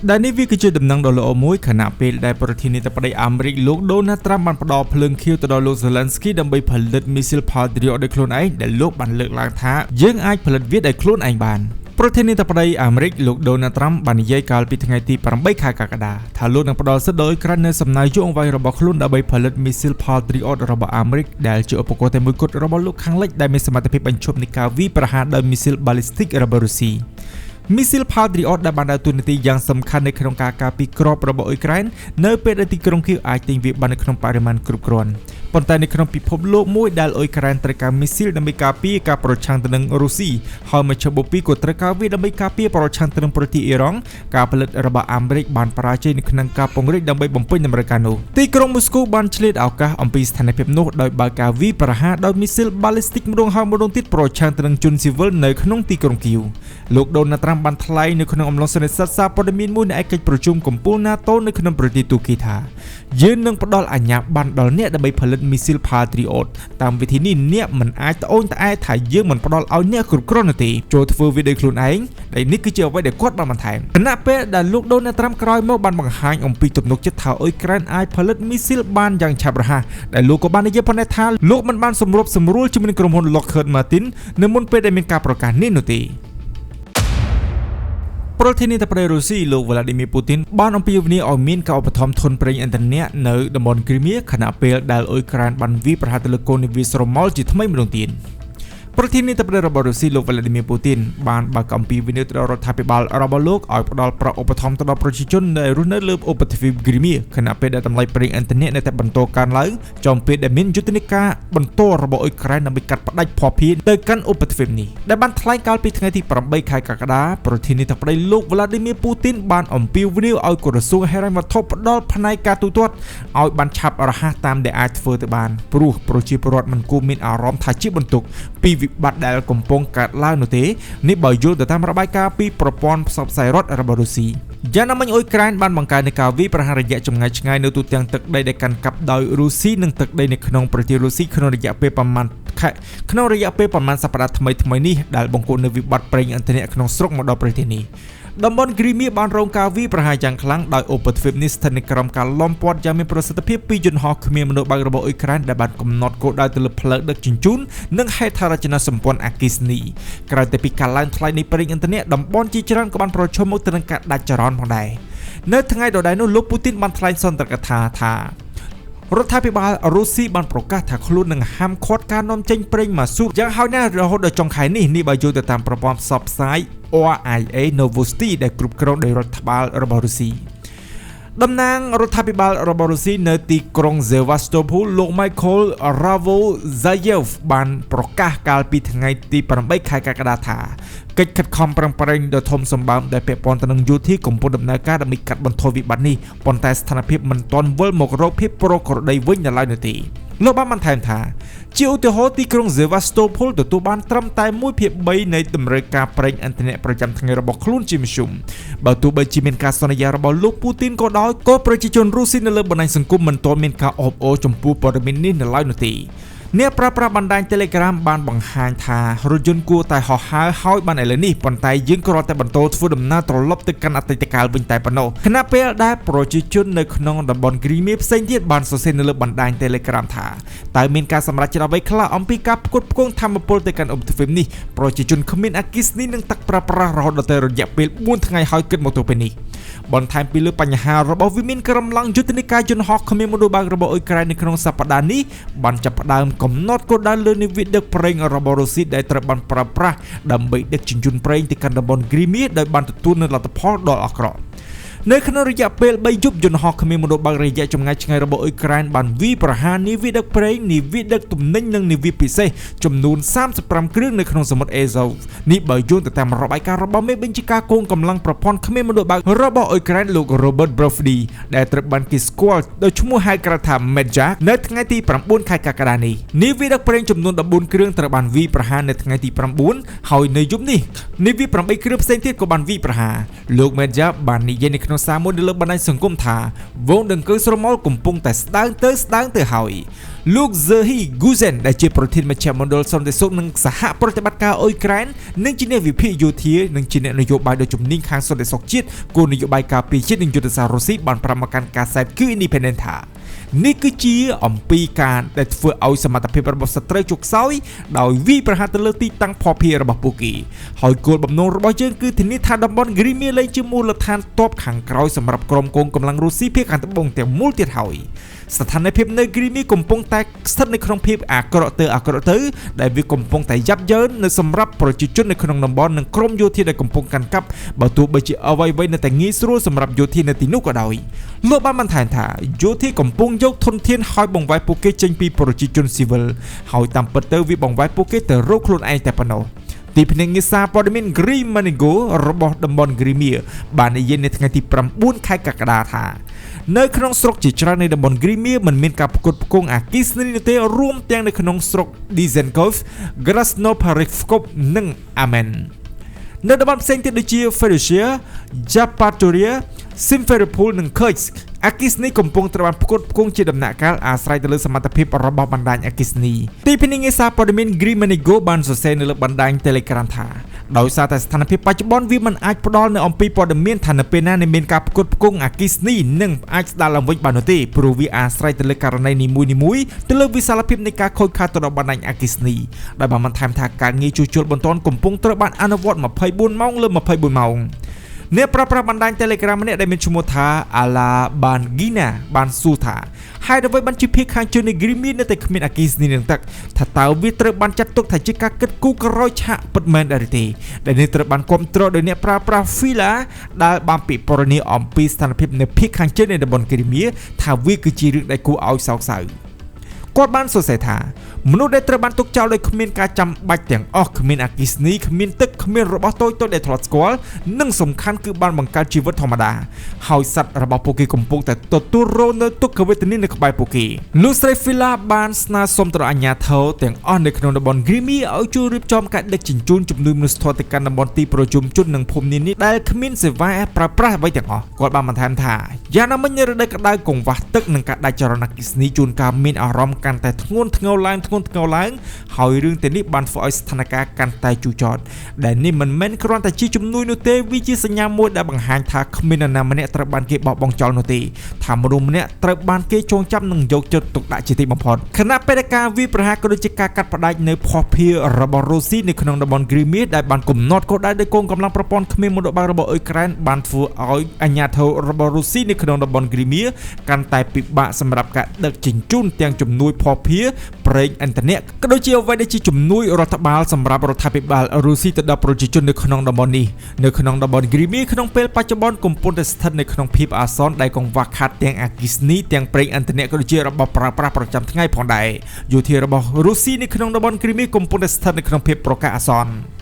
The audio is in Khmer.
ដែលនេះវាគឺជាដំណឹងដ៏ល្អមួយខណៈពេលដែលប្រធានាធិបតីអាមេរិកលោក Donald Trump បានផ្ដល់ភ្លើងខៀវទៅដល់លោក Zelensky ដើម្បីផលិតមីស៊ីល Patriot ដោយខ្លួនឯងដែលលោកបានលើកឡើងថាយើងអាចផលិតវាដោយខ្លួនឯងបានប្រធានាធិបតីអាមេរិកលោក Donald Trump បាននិយាយកាលពីថ្ងៃទី8 ខែកក្កដាថាលោកនឹងផ្ដល់សិទ្ធិដល់អ៊ុយក្រែននៅសំណើយោងអ្វីរបស់ខ្លួនដើម្បីផលិតមីស៊ីល Patriot របស់អាមេរិកដែលជាឧបករណ៍តែមួយគត់របស់លោកខាងលិចដែលមានសមត្ថភាពបញ្ឈប់នៃការវាយប្រហារដោយមីស៊ីល Ballistic របស់រុស្ស៊ីមីស៊ីល Patriot ដែលបានដើរតួនាទីយ៉ាងសំខាន់នៅក្នុងការការពារក្របរបស់អ៊ុយក្រែននៅពេលដែលទីក្រុងគៀវអាចទិញវាបាននៅក្នុងបរិមាណគ្រប់គ្រាន់ប៉ុន្តែនៅក្នុងពិភពលោកមួយដែលអ៊ុយក្រែនត្រូវការមីស៊ីលដើម្បីការពារការប្រឆាំងទៅនឹងរុស្ស៊ីហើយមជ្ឈមណ្ឌលក៏ត្រូវការវាដើម្បីការពារប្រឆាំងទៅនឹងប្រទេសអ៊ីរ៉ង់ការផលិតរបស់អាមេរិកបានបរាជ័យនៅក្នុងការពង្រីកដើម្បីបំពេញតម្រូវការនោះទីក្រុងមូស្គូបានឆ្លៀតឱកាសអំពីស្ថានភាពនោះដោយបើកការវាយប្រហារដោយមីស៊ីល Ballistic ម្ដងហើយម្ដងទៀតប្រឆាំងទៅនឹងជនស៊ីវិលនៅក្នុងទីក្រុងគៀវលោក Donald Trump បានថ្លែងនៅក្នុងអំឡុងសន្និសីទសារព័ត៌មានមួយនៅឯកិច្ចប្រជុំកំពូល NATO នៅក្នុងប្រទេសទូគីថាយើងនឹងផ្ដល់អាជ្ញាប័ណ្ណដល់អ្នកដើម្បីផលិតមីស៊ីល Patriot តាមវិធីនេះអ្នកមិនអាចត្អូញត្អែថាយើងមិនផ្ដល់ឲ្យអ្នកគ្រប់គ្រាន់នោះទេចូលធ្វើវាដោយខ្លួនឯងដែលនេះគឺជាអ្វីដែលគាត់បានបន្ថែមគណៈពេលដែលលោក Donald Trump ក្រោយមកបានបង្ហាញអំពីទំនុកចិត្តថាអ៊ុយក្រែនអាចផលិតមីស៊ីលបានយ៉ាងឆាប់រហ័សដែលលោកក៏បាននិយាយផងដែរថាលោកមិនបានសម្របសម្រួលជាមួយនឹងក្រុមហ៊ុន Lockheed Martin នៅមុនពេលដែលមានការប្រកាសនេះនោះទេប្រធានាធិបតីរុស្ស៊ីលោក Vladimir Putin បានអំពាវនាវឲ្យមានការឧបត្ថម្ភធនប្រេងឥន្ធនៈនៅតំបន់គ្រីមៀខណៈពេលដែលអ៊ុយក្រែនបានវាយប្រហារទៅលើកូននាវាស្រមោលជាថ្មីម្ដងទៀតប្រធានាធិបតីរបស់រុស្ស៊ីលោក Vladimir Putin បានបើកអំពាវនាវទៅដល់រដ្ឋាភិបាលរបស់លោកឲ្យផ្ដល់ប្រាក់ឧបត្ថម្ភទៅដល់ប្រជាជនដែលរស់នៅលើឧបទ្វីបគ្រីមៀខណៈពេលដែលតម្លៃប្រេងឥន្ធនៈនៅតែបន្តកើនឡើងចំពេលដែលមានយុទ្ធនាការបន្តរបស់អ៊ុយក្រែនដើម្បីកាត់ផ្តាច់ភស្តុភារទៅកាន់ឧបទ្វីបនេះដែលបានថ្លែងកាលពីថ្ងៃទី8 ខែកក្កដាប្រធានាធិបតីលោក Vladimir Putin បានអំពាវនាវឲ្យក្រសួងហិរញ្ញវត្ថុផ្ដល់ផ្នែកការទូទាត់ឲ្យបានឆាប់រហ័សតាមដែលអាចធ្វើទៅបានព្រោះប្រជាពលរដ្ឋមិនគួរមានអារម្មណ៍ថាជាបន្ទុកពីវិបត្តិដែលកំពុងកើតឡើងនោះទេនេះបើយល់ទៅតាមរបាយការណ៍ពីប្រព័ន្ធផ្សព្វផ្សាយរដ្ឋរបស់រុស្ស៊ីយ៉ាងណាមិញអ៊ុយក្រែនបានបង្កើននៃការវាយប្រហាររយៈចម្ងាយឆ្ងាយនៅទូទាំងទឹកដីដែលកាន់កាប់ដោយរុស្ស៊ីនិងទឹកដីនៅក្នុងប្រទេសរុស្ស៊ីក្នុងរយៈពេលប្រមាណសប្តាហ៍ថ្មីនេះដែលបង្កនៅវិបត្តិប្រេងឥន្ធនៈក្នុងស្រុកមកដល់ប្រទេសនេះតំបន់គ្រីមៀបានរងការវាយប្រហារយ៉ាងខ្លាំងដោយឧបទ្វីបនេះស្ថិតនៅក្រោមការលំព័ទ្ធយ៉ាងមានប្រសិទ្ធភាពពីយន្តហោះគ្មានមនុស្សបើករបស់អ៊ុយក្រែនដែលបានកំណត់គោលដៅទៅលើផ្លូវដឹកជញ្ជូននិងហេដ្ឋារចនាសម្ព័ន្ធអគ្គិសនីក្រៅពីការឡើងថ្លៃនៃប្រេងឥន្ធនៈតំបន់ជាច្រើនក៏បានប្រឈមមុខទៅនឹងការដាច់ចរន្តផងដែរនៅថ្ងៃដដែលនោះលោកពូទីនបានថ្លែងសន្ទរកថារដ្ឋាភិបាលរុស្ស៊ីបានប្រកាសថាខ្លួននឹងហាមឃាត់ការនាំចេញប្រេងម៉ាស៊ូតយ៉ាងហោចណាស់រហូតដល់ចុងខែនេះបើយល់ទៅតាមប្រព័ន្ធផ្សព្វផ្សាយ RIA Novosti ដែលគ្រប់គ្រងដោយរដ្ឋបាលរបស់រុស្ស៊ីតំណាងរដ្ឋាភិបាលរបស់រុស្ស៊ីនៅទីក្រុង Sevastopol លោក Michael Ravozayev បានប្រកាសកាលពីថ្ងៃទី8 ខែកក្កដាថាកិច្ចខិតខំប្រឹងប្រែងដ៏ធំសម្បើមដែលពាក់ព័ន្ធទៅនឹងយោធាកំពុងដំណើរការដើម្បីកាត់បន្ថយវិបត្តិនេះប៉ុន្តែស្ថានភាពមិនទាន់វិលមករកភាពប្រក្រតីវិញនៅឡើយនោះទេលោកបានបន្ថែមថាជាឧទាហរណ៍ទីក្រុង Sevastopol ទទួលបានត្រឹមតែ 1/3 នៃតម្រូវការប្រេងឥន្ធនៈប្រចាំថ្ងៃរបស់ខ្លួនជាមធ្យមបើទោះបីជាមានការសន្យារបស់លោកពូទីនក៏ដោយក៏ប្រជាជនរុស្ស៊ីនៅលើបណ្ដាញសង្គមមិនទាន់មានការអបអរចំពោះព័ត៌មាននេះនៅឡើយនោះទេអ្នកប្រើប្រាស់បណ្ដាញ Telegram បានបង្ហាញថារថយន្តគួរតែហោះហើរហើយបានឥឡូវនេះប៉ុន្តែយើងគ្រាន់តែបន្តធ្វើដំណើរត្រឡប់ទៅកាន់អតីតកាលវិញតែប៉ុណ្ណោះខណៈពេលដែលប្រជាជននៅក្នុងតំបន់គ្រីមៀផ្សេងទៀតបានសរសេរនៅលើបណ្ដាញ Telegram ថាតើមានការសម្រេចចិត្តអ្វីខ្លះអំពីការផ្គត់ផ្គង់ថាមពលទៅកាន់ឧបទ្វីបនេះប្រជាជនគ្មានអគ្គិសនីនិងទឹកប្រើប្រាស់រហូតដល់រយៈពេល4ថ្ងៃហើយគិតមកទល់ពេលនេះបន្ថែមពីលើបញ្ហារបស់វិមានក្រុមឡើងយុទ្ធនាការយន្តហោះគ្មានមនុស្សបើករបស់អ៊ុយក្រែននៅក្នុងសប្តាហ៍នេះបានចាប់ផ្ដើមកំណត់គោលដៅលើនាវាដឹកប្រេងរបស់រុស្ស៊ីដែលត្រូវបានប្រើប្រាស់ដើម្បីដឹកជញ្ជូនប្រេងទៅកាន់តំបន់គ្រីមៀដោយបានទទួលនូវលទ្ធផលដ៏អាក្រក់នៅក្នុងរយៈពេល3យប់យន្តហោះគ្មានមនុស្សបើករយៈចម្ងាយឆ្ងាយរបស់អ៊ុយក្រែនបានវាយប្រហារនាវាដឹកប្រេងនាវាដឹកទំនិញនិងនាវាពិសេសចំនួន35គ្រឿងនៅក្នុងសមុទ្រអេហ្សូវនេះបើយោងទៅតាមរបាយការណ៍របស់មេបញ្ជាការកងកម្លាំងប្រព័ន្ធគ្មានមនុស្សបើករបស់អ៊ុយក្រែនលោក Robert Brovdy ដែលត្រូវបានគេស្គាល់ដោយឈ្មោះហៅក្រៅថា Medjak នៅថ្ងៃទី9 ខែកក្កដានេះនាវាដឹកប្រេងចំនួន14គ្រឿងត្រូវបានវាយប្រហារនៅថ្ងៃទី9ហើយនៅយប់នេះនាវា8គ្រឿងផ្សេងទៀតក៏បានវាយប្រហារលោក Medjak បាននិយាយនៅ ក្នុងសារមួយនៅលើបណ្ដាញសង្គមថាវងដង្កូវស្រមោលកំពុងតែស្ដាងទៅហើយលោក Zehi Guzen ដែលជាប្រធានមជ្ឈមណ្ឌលសន្តិសុខនិងសហប្រតិបត្តិការអ៊ុយក្រែននិងជាអ្នកវិភាគយោធានិងជាអ្នកនយោបាយដ៏ជំនាញខាងសន្តិសុខជាតិគោលនយោបាយការពារជាតិនិងយុទ្ធសាស្ត្ររុស្ស៊ីបានប្រាប់មកកាន់ការសែតគឺ Independent ថានេះគឺជាអំពីការដែលធ្វើឲ្យសមត្ថភាពរបស់សត្រូវជោគខ្សោយដោយវាយប្រហារទៅលើទីតាំងភស្តុភាររបស់ពួកគេហើយគោលបំណងរបស់យើងគឺធានាថាតំបន់ Crimea លែងជាមូលដ្ឋានទ័ពខាងក្រោយសម្រាប់ក្រុមកងកម្លាំងរុស្ស៊ីភាគខាងត្បូងទាំងមូលទៀតហើយស្ថានភាពនៅ Crimea កំពុងតែស្ថិតនៅក្នុងភាពអាក្រក់ទៅដែលវាកំពុងតែយ៉ាប់យ៉ឺននៅសម្រាប់ប្រជាជននៅក្នុងតំបន់និងក្រុមយោធាដែលកំពុងកាន់កាប់បើទោះបីជាអ្វីៗនៅតែងាយស្រួលសម្រាប់យោធានៅទីនោះក៏ដោយលោកបានបន្ថែមថាយោធាកំពុងយកធនធានហើយបង្វែរពួកគេចេញពីប្រជាជនស៊ីវិលហើយតាមពិតទៅវាបង្វែរពួកគេទៅរកខ្លួនឯងតែប៉ុណ្ណោះទីភ្នាក់ងារសារព័ត៌មាន Grimanigo របស់តំបន់ Crimea បាននិយាយនៅថ្ងៃទី9 ខែកក្កដាថានៅក្នុងស្រុកជាច្រើននៃតំបន់ Crimea មិនមានការផ្គត់ផ្គង់អគ្គិសនីនោះទេរួមទាំងនៅក្នុងស្រុក Dizenkov, Krasnoparivkov និង Amen នៅតំបន់ផ្សេងទៀតដូចជា Fedossia, Zapatoria, Simferopol និង Kursk អគ្គិសនីកំពុងត្រូវបានផ្គត់ផ្គង់ជាដំណាក់កាលអាស្រ័យទៅលើសមត្ថភាពរបស់បណ្ដាញអគ្គិសនីទីភ្នាក់ងារសារព័ត៌មាន Grimanigo បានសរសេរនៅលើបណ្ដាញ Telegram ថាដោយសារតែស្ថានភាពបច្ចុប្បន្នវាមិនអាចផ្ដល់នៅអំពីព័ត៌មានថានៅពេលណាមានការផ្គត់ផ្គង់អគ្គិសនីនិងអាចស្ដារឡើងវិញបាននោះទេព្រោះវាអាស្រ័យទៅលើករណីនីមួយៗទៅលើវិសាលភាពនៃការខូចខាតទៅដល់បណ្ដាញអគ្គិសនីដោយបានបន្ថែមថាការងារជួសជុលបន្ទាន់កំពុងត្រូវបានអនុវត្ត24ម៉ោងលើ24ម៉ោងអ្នកប្រើប្រាស់បណ្ដាញ Telegram ម្នាក់ដែលមានឈ្មោះថា Ala Bangina បានសួរថាហើយអ្វីបានជាភាគខាងជើងនៃ Crimea នៅតែគ្មានអគ្គិសនីនឹងទឹកថាតើវាត្រូវបានចាត់ទុកថាជាការគិតគូរក្រោយឆាកពិតមែនដែរទេដែលនេះត្រូវបានគ្រប់គ្រងដោយអ្នកប្រើប្រាស់ Fila ដែលបានពិពណ៌នាអំពីស្ថានភាពនៅភាគខាងជើងនៃតំបន់ Crimea ថាវាគឺជារឿងដែលគួរឲ្យសោកសៅគាត់បានសរសេរថាមនុស្សដែលត្រូវបានទុកចោលដោយគ្មានការចាំបាច់ទាំងអស់គ្មានអគ្គិសនីគ្មានទឹកគ្មានរបស់តូចៗដែលធ្លាប់ស្គាល់និងសំខាន់គឺបានបង្កើតជីវិតធម្មតាហើយសត្វរបស់ពួកគេកំពុងតែទទួលរងនៅទុក្ខវេទនានៅក្បែរពួកគេលោកស្រី Fila បានស្នើសុំទៅអាជ្ញាធរទាំងអស់នៅក្នុងតំបន់ Crimea ឲ្យជួយរៀបចំការដឹកជញ្ជូនជំនួយមនុស្សធម៌ទៅកាន់តំបន់ទីប្រជុំជននិងភូមិនានាដែលគ្មានសេវាប្រើប្រាស់អ្វីទាំងអស់គាត់បានបន្ថែមថាយ៉ាងណាមិញនៅរដូវក្តៅកង្វះទឹកនិងការដាច់ចរន្តអគ្គិសនីជួនកាលមានអារម្មណ៍កាន់តែធ្ងន់ធ្ងរឡើងហើយរឿងទាំងនេះបានធ្វើឲ្យស្ថានភាពកាន់តែជូរចត់ដែលនេះមិនមែនគ្រាន់តែជាជំនួយនោះទេវាជាសញ្ញាមួយដែលបង្ហាញថាគ្មាននរណាម្នាក់ត្រូវបានគេបោះបង់ចោលនោះទេថាមនុស្សម្នាក់ត្រូវបានគេចងចាំនិងយកចិត្តទុកដាក់ជាទីបំផុតគណៈបេក្ខការវាប្រហារក៏ដូចជាការកាត់ផ្តាច់នៅភស្តុភាររបស់រុស្ស៊ីនៅក្នុងតំបន់ Crimea ដែលបានកំណត់គោលដៅដោយកងកម្លាំងប្រព័ន្ធគ្មានមន្តបាលរបស់អ៊ុយក្រែនបានធ្វើឲ្យអាជ្ញាធររបស់រុស្ស៊ីនៅក្នុងតំបន់ Crimea កាន់តែពិបាកសម្រាប់ការដឹកជញ្ជូនទាំងជំនួយភស្តុភារប្រេងឥន្ធនៈក៏ដូចជាអ្វីដែលជាជំនួយរដ្ឋបាលសម្រាប់រដ្ឋាភិបាលរុស្ស៊ីទៅដល់ប្រជាជននៅក្នុងតំបន់នេះនៅក្នុងតំបន់ Crimea ក្នុងពេលបច្ចុប្បន្នកំពុងតែស្ថិតនៅក្នុងភាពអាសន្នដែលកង្វះខាតទាំងអគ្គិសនីទាំងប្រេងឥន្ធនៈក៏ដូចជារបស់ប្រើប្រាស់ប្រចាំថ្ងៃផងដែរយោធារបស់រុស្ស៊ីនៅក្នុងតំបន់ Crimea កំពុងតែស្ថិតនៅក្នុងភាពប្រកាសអាសន្ន